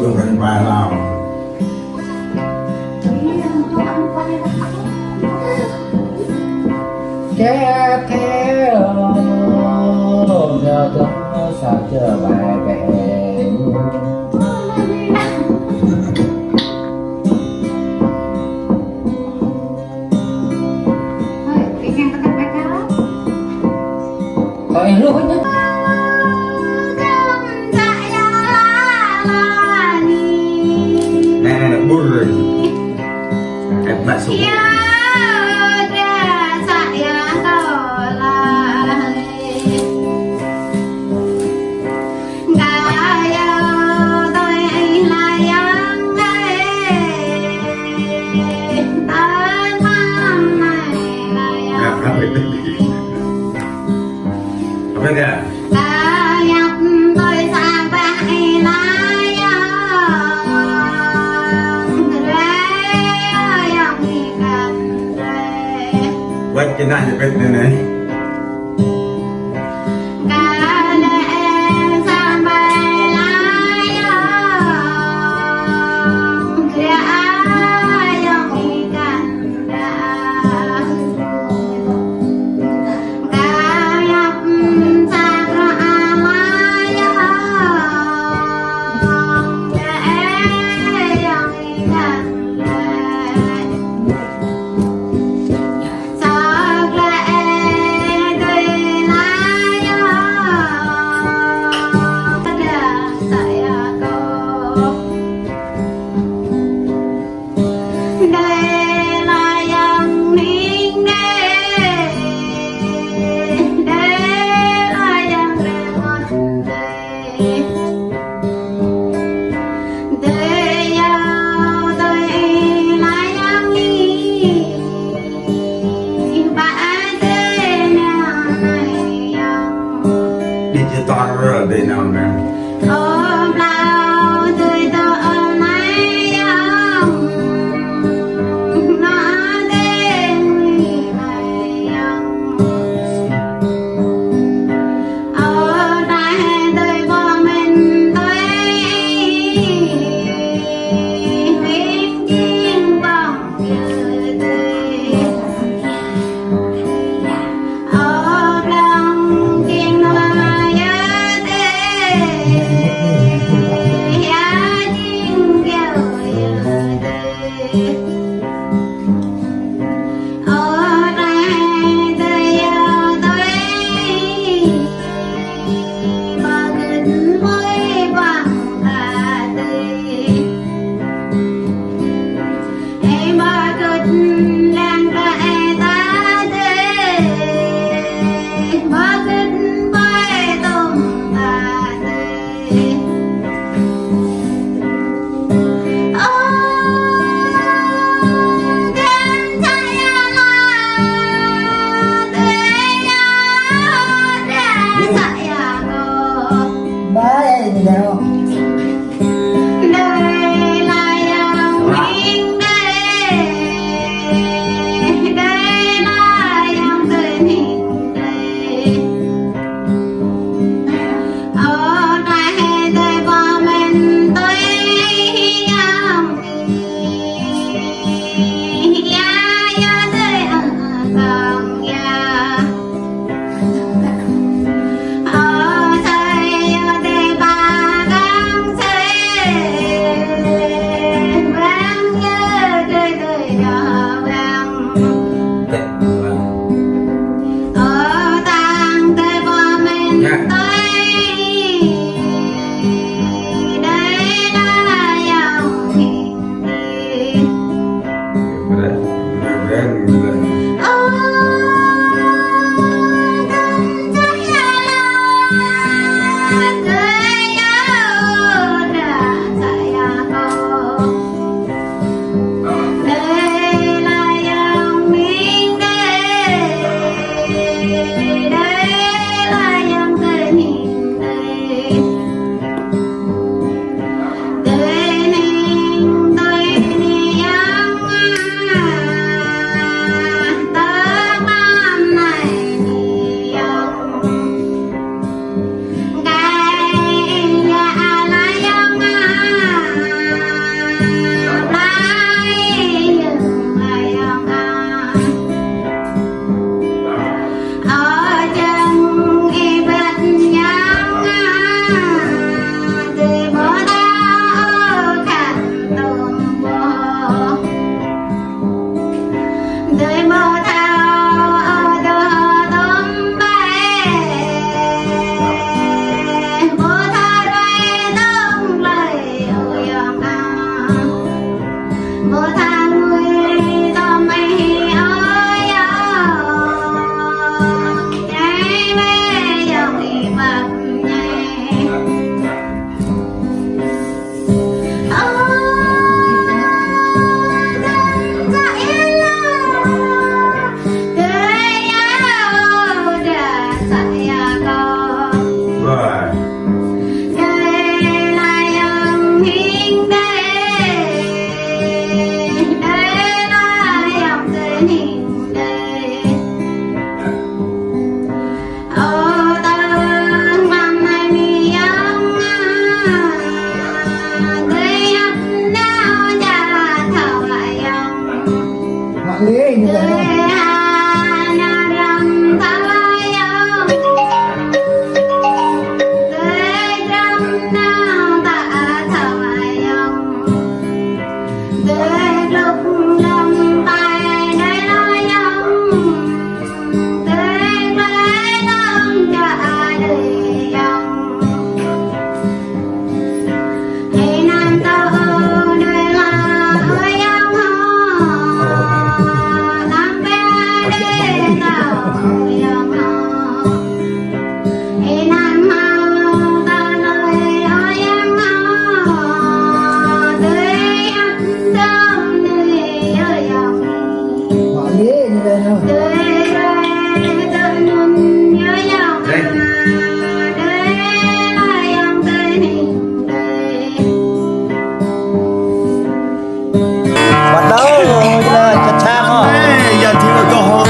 Đường rừng bà Lào kéo theo nhờ tôi sao chờ bài vẽ thôi lúc nhất này là buồn rồi em bạn xuống Apa enggak? Buat kena jepit ni. Họ dễ như đây không? bắt đầu rồi là chặt chang họ Ê, giờ thì mà có họ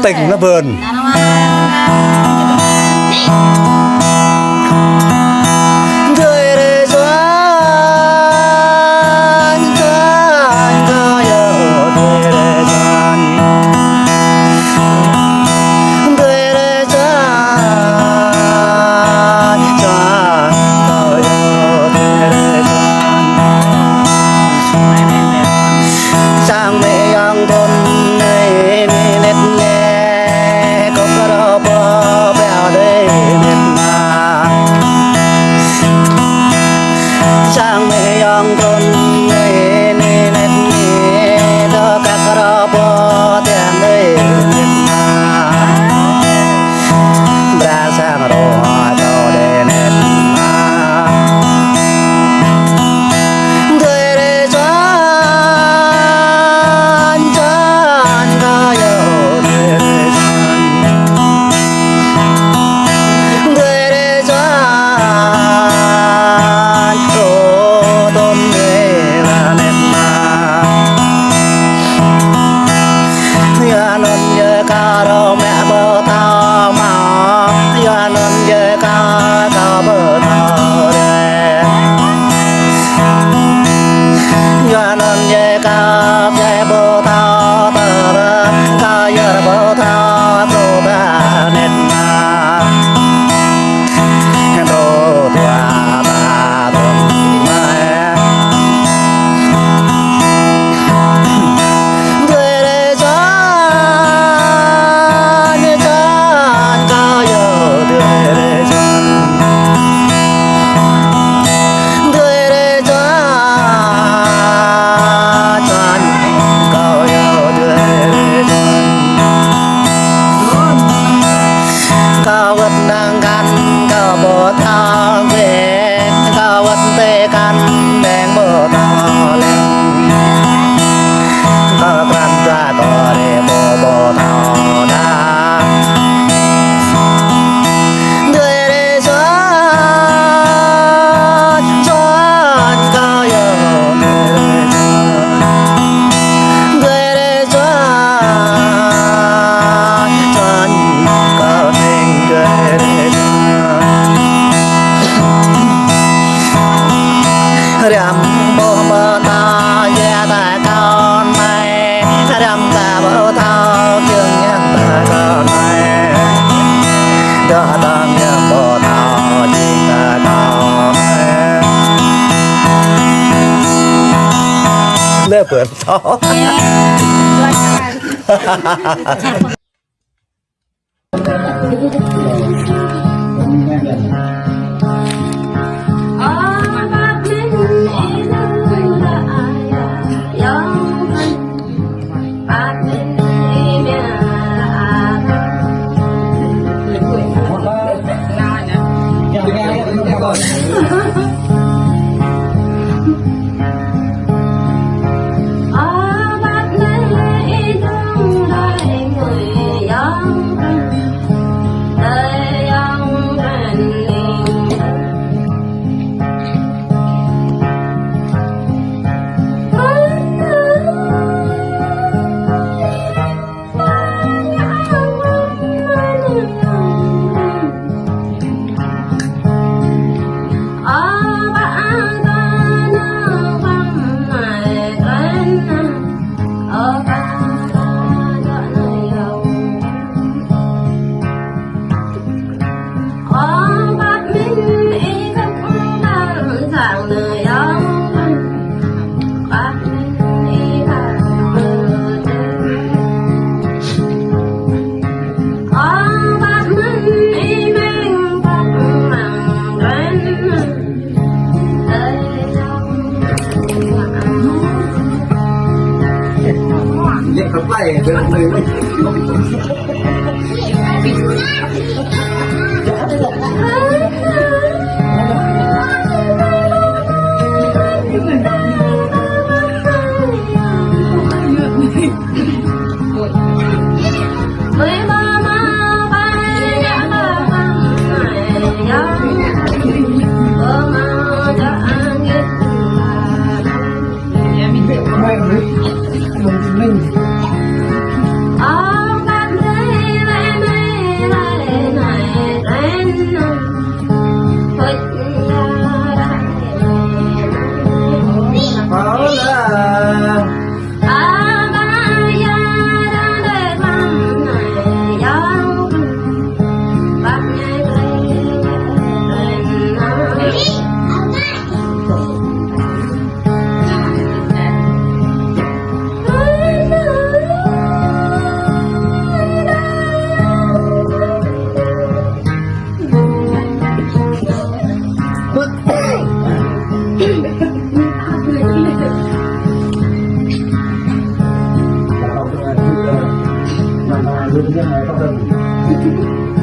tỉnh nó vườn trong thôn nê nê nét nê đó các rò bò tiền nê ra sang rò tàu đê nét thuê đê choan choan có yêu thuê đê choan thuê đê choan ô tôn nghề là nét mà ya non ye ca ro mẹ bơ thao mà ya non ye ca ca bơ thao re ya non ye ca ye bơ thao tơ ra ca ye bơ thao cô ta nét mà đô tua ba tôn mẹ thuê đê choan choan cao yêu thuê đê choan thuê đê choan choan cao yêu thuê đê choan cao vật đang căn cao bồ thang về cao vật tê căn đèn bồ thang lên cao căn ra to để bồ thang đa thuê đê choan choan cao yêu thuê đê choan choan cao tình thuê đê rằm bồ mơ ta yeah ta con mày rằm ta bồ thao chương nhắc ta con mày đó tam nhắc bồ thao chương ta con mày lê bướm thó Hãy subscribe cho kênh Ghiền Mì Gõ để không bỏ lỡ Hương nhân này có hơn